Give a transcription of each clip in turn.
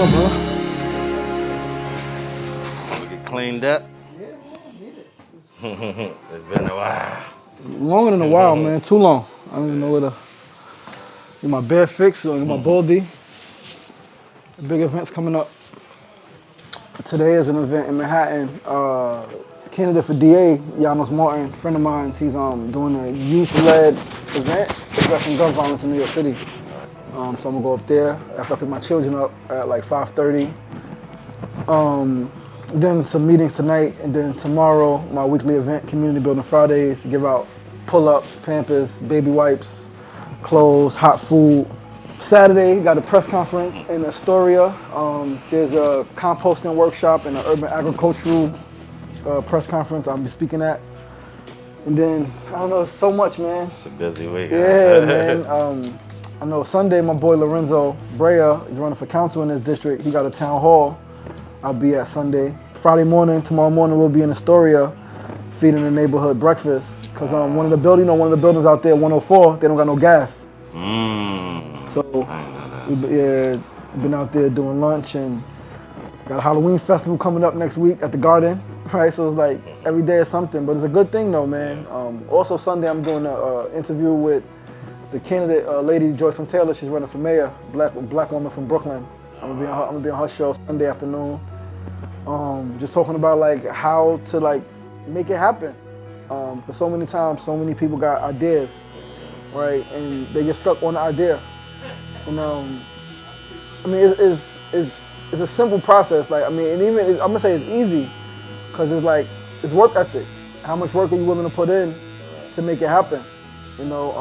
What's up, bro? Want to get cleaned up? Yeah, man, I need it. It's been a while. Longer than a while, man. Too long. I don't even know where to get my bed fixed or get my baldy. The big event's coming up. Today is an event in Manhattan. Candidate for DA, Janos Martin, friend of mine, he's doing a youth-led event addressing gun violence in New York City. So I'm gonna go up there after I pick my children up at like 5:30. Then some meetings tonight, and then tomorrow, my weekly event, Community Building Fridays, give out pull-ups, Pampers, baby wipes, clothes, hot food. Saturday, got a press conference in Astoria. There's a composting workshop and an urban agricultural press conference I'll be speaking at. And then, I don't know, so much, man. It's a busy week. Yeah, man. I know Sunday, my boy Lorenzo Brea is running for council in this district. He got a town hall. I'll be at Sunday. Friday morning, tomorrow morning, we'll be in Astoria feeding the neighborhood breakfast. Cause one of the buildings out there, 104, they don't got no gas. So we've been out there doing lunch and got a Halloween festival coming up next week at the Garden, right? So it's like every day is something, but it's a good thing though, man. Also Sunday, I'm doing an interview with the candidate, lady Joycelyn Taylor. She's running for mayor, black woman from Brooklyn. I'm gonna be on her show Sunday afternoon. Just talking about like how to like make it happen. Because so many times, so many people got ideas, right? And they get stuck on the idea. And I mean, it's a simple process. Like, I mean, and even I'm gonna say it's easy, because it's like it's work ethic. How much work are you willing to put in to make it happen? You know,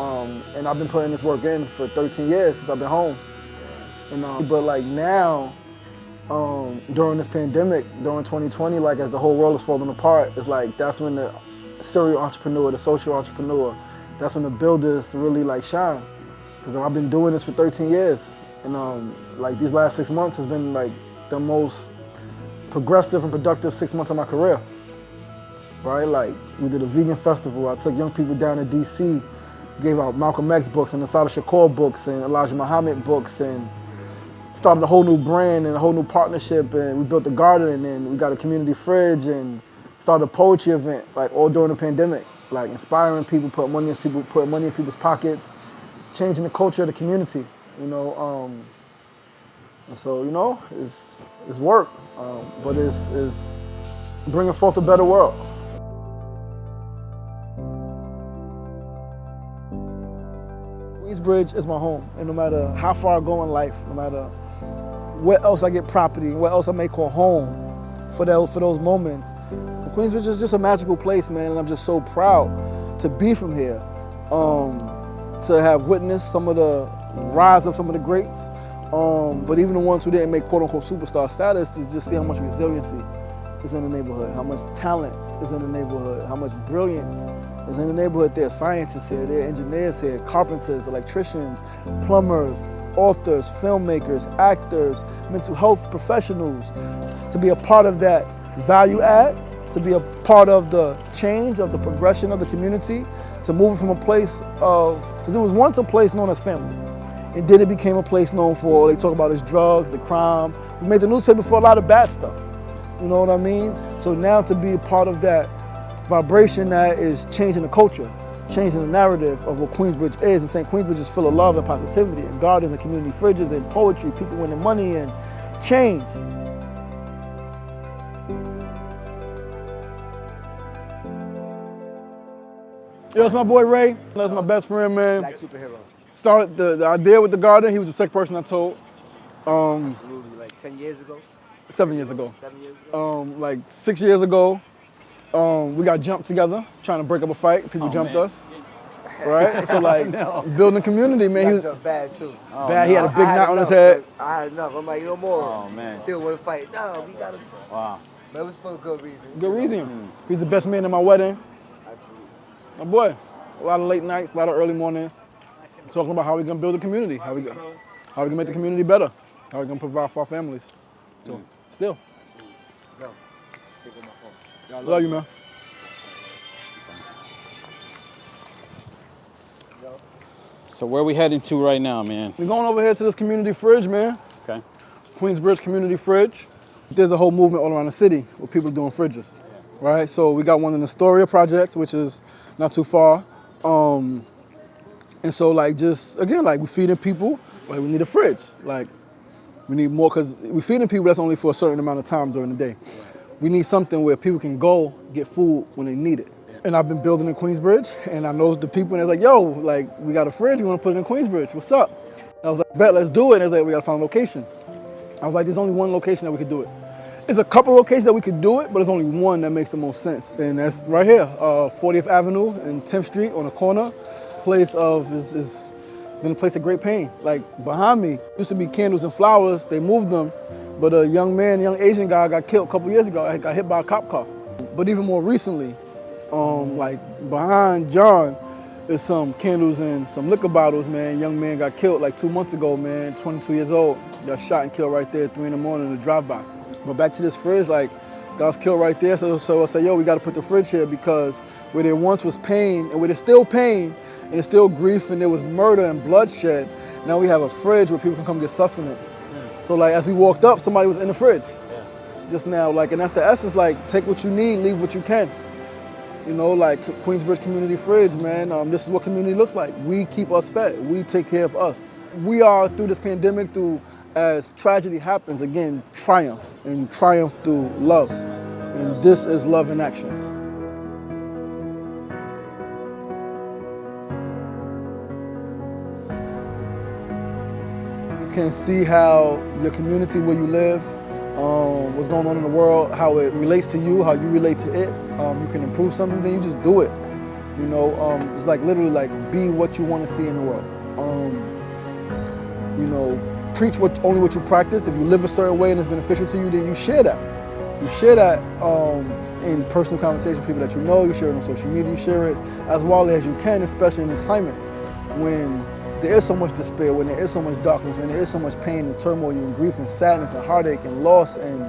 and I've been putting this work in for 13 years since I've been home. You know, but like now, during this pandemic, during 2020, like as the whole world is falling apart, it's like that's when the serial entrepreneur, the social entrepreneur, that's when the builders really like shine. Because I've been doing this for 13 years, and like these last 6 months has been like the most progressive and productive 6 months of my career. Right, like we did a vegan festival. I took young people down to DC, gave out Malcolm X books and Assata Shakur books and Elijah Muhammad books, and started a whole new brand and a whole new partnership, and we built the Garden, and we got a community fridge, and started a poetry event, like all during the pandemic, like inspiring people, putting money in people's pockets, changing the culture of the community, you know. And so, you know, it's work, but it's bringing forth a better world. Queensbridge is my home, and no matter how far I go in life, no matter where else I get property, where else I may call home for those moments, Queensbridge is just a magical place, man, and I'm just so proud to be from here, to have witnessed some of the rise of some of the greats, but even the ones who didn't make quote-unquote superstar status, is just see how much resiliency is in the neighborhood, how much talent is in the neighborhood, how much brilliance is in the neighborhood. There are scientists here, there are engineers here, carpenters, electricians, plumbers, authors, filmmakers, actors, mental health professionals. To be a part of that value add, to be a part of the change, of the progression of the community, to move it from a place of, because it was once a place known as family, and then it became a place known for, they talk about its drugs, the crime. We made the newspaper for a lot of bad stuff, you know what I mean? So now to be a part of that vibration that is changing the culture, changing the narrative of what Queensbridge is, and saying Queensbridge is full of love and positivity, and gardens and community fridges and poetry, people winning money and change. Yeah, that's my boy Ray. That's my best friend, man. Black superhero. Started the idea with the garden. He was the second person I told. Absolutely, like 10 years ago. 7 years ago. 7 years ago. Like 6 years ago, we got jumped together trying to break up a fight. People jumped us, right? So like building community, man. He was bad too. bad. He had a big knot on his head. I had enough. I'm like, no more. Oh, man. Still want to fight. No, we gotta. Wow. But it was for a good reason. Good reason. He's the best man at my wedding. Absolutely. My boy. A lot of late nights, a lot of early mornings. Talking about how we gonna build a community, how we gonna make the community better, how we gonna provide for our families. So, still. No. Pick up my phone. Love you, man. So where we heading to right now, man? We're going over here to this community fridge, man. Okay. Queensbridge Community Fridge. There's a whole movement all around the city where people are doing fridges, right? So we got one in the Astoria projects, which is not too far. And so like just, again, like we feeding people, like we need a fridge. Like we need more, because we feeding people, that's only for a certain amount of time during the day. We need something where people can go get food when they need it. And I've been building in Queensbridge, and I know the people, and they're like, yo, like we got a fridge, we want to put it in Queensbridge, what's up? And I was like, bet, let's do it. And they was like, we got to find a location. I was like, there's only one location that we could do it. There's a couple locations that we could do it, but there's only one that makes the most sense. And that's right here, 40th Avenue and 10th Street on the corner. Place of is been a place of great pain. Like behind me, used to be candles and flowers, they moved them, but a young Asian guy got killed a couple years ago. He got hit by a cop car. But even more recently, like behind John, there's some candles and some liquor bottles, man. Young man got killed like 2 months ago, man, 22 years old. Got shot and killed right there at 3 in the morning in a drive-by. But back to this fridge, like, got was killed right there. So I said, yo, we gotta put the fridge here, because where there once was pain, and where there's still pain, and there's still grief, and there was murder and bloodshed, now we have a fridge where people can come get sustenance. So like, as we walked up, somebody was in the fridge. Just now, like, and that's the essence, like, take what you need, leave what you can. You know, like Queensbridge Community Fridge, man, this is what community looks like. We keep us fed, we take care of us. We are, through this pandemic, as tragedy happens, again, triumph, and you triumph through love. And this is love in action. You can see how your community where you live, what's going on in the world, how it relates to you, how you relate to it. You can improve something, then you just do it. You know, it's like literally like be what you want to see in the world. You know, preach only what you practice. If you live a certain way and it's beneficial to you, then you share that. You share that in personal conversations with people that you know. You share it on social media. You share it as widely as you can, especially in this climate when there is so much despair, when there is so much darkness, when there is so much pain and turmoil and grief and sadness and heartache and loss and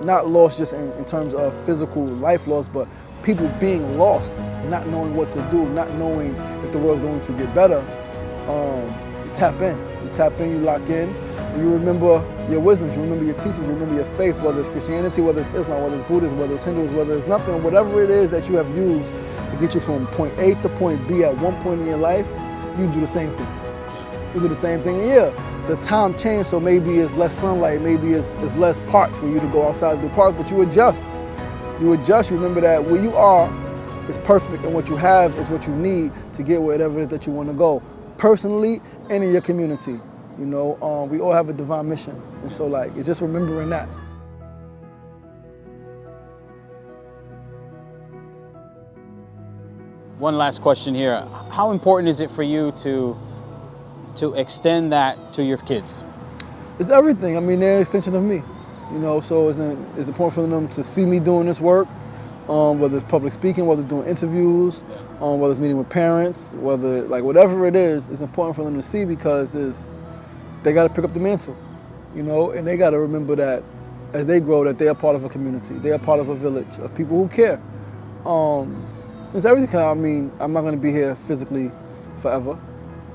not loss just in terms of physical life loss, but people being lost, not knowing what to do, not knowing if the world's going to get better. You tap in. You tap in, you lock in, and you remember your wisdoms, you remember your teachings, you remember your faith, whether it's Christianity, whether it's Islam, whether it's Buddhism, whether it's Hinduism, whether it's nothing, whatever it is that you have used to get you from point A to point B at one point in your life, you do the same thing. You do the same thing, and yeah, the time changed, so maybe it's less sunlight, maybe it's less parks for you to go outside and do parks, but you adjust. You adjust, you remember that where you are is perfect, and what you have is what you need to get wherever it is that you want to go. Personally and in your community, you know, we all have a divine mission, and so like it's just remembering that. One last question here. How important is it for you to extend that to your kids? It's everything. I mean, they're an extension of me, you know. So it's important for them to see me doing this work, whether it's public speaking, whether it's doing interviews, whether it's meeting with parents, whether like whatever it is, it's important for them to see because they got to pick up the mantle, you know, and they got to remember that as they grow that they are part of a community, they are part of a village of people who care. It's everything. I mean, I'm not going to be here physically forever,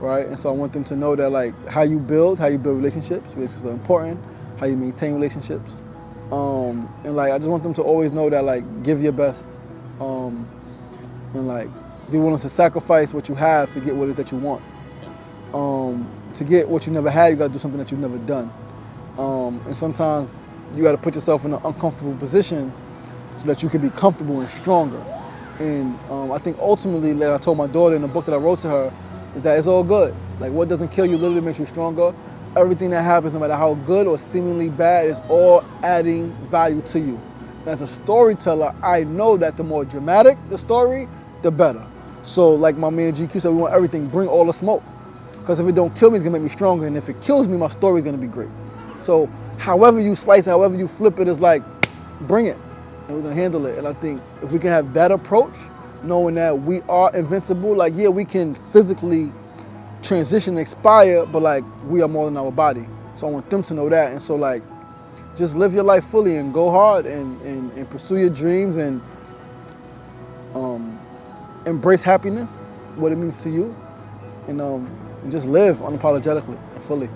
right? And so I want them to know that like how you build relationships, which is important, how you maintain relationships. And like I just want them to always know that like give your best, and like be willing to sacrifice what you have to get what it is that you want. To get what you never had, you gotta do something that you've never done. And sometimes you gotta put yourself in an uncomfortable position so that you can be comfortable and stronger. And I think ultimately, like I told my daughter in the book that I wrote to her, is that it's all good. Like what doesn't kill you literally makes you stronger. Everything that happens, no matter how good or seemingly bad, is all adding value to you. And as a storyteller, I know that the more dramatic the story, the better. So like my man GQ said, we want everything, bring all the smoke. Because if it don't kill me, it's gonna make me stronger. And if it kills me, my story's gonna be great. So however you slice it, however you flip it, it's like, bring it. And we're gonna handle it. And I think if we can have that approach, knowing that we are invincible, like yeah, we can physically transition and expire, but like we are more than our body. So I want them to know that. And so like, just live your life fully and go hard and pursue your dreams and embrace happiness, what it means to you, and just live unapologetically and fully.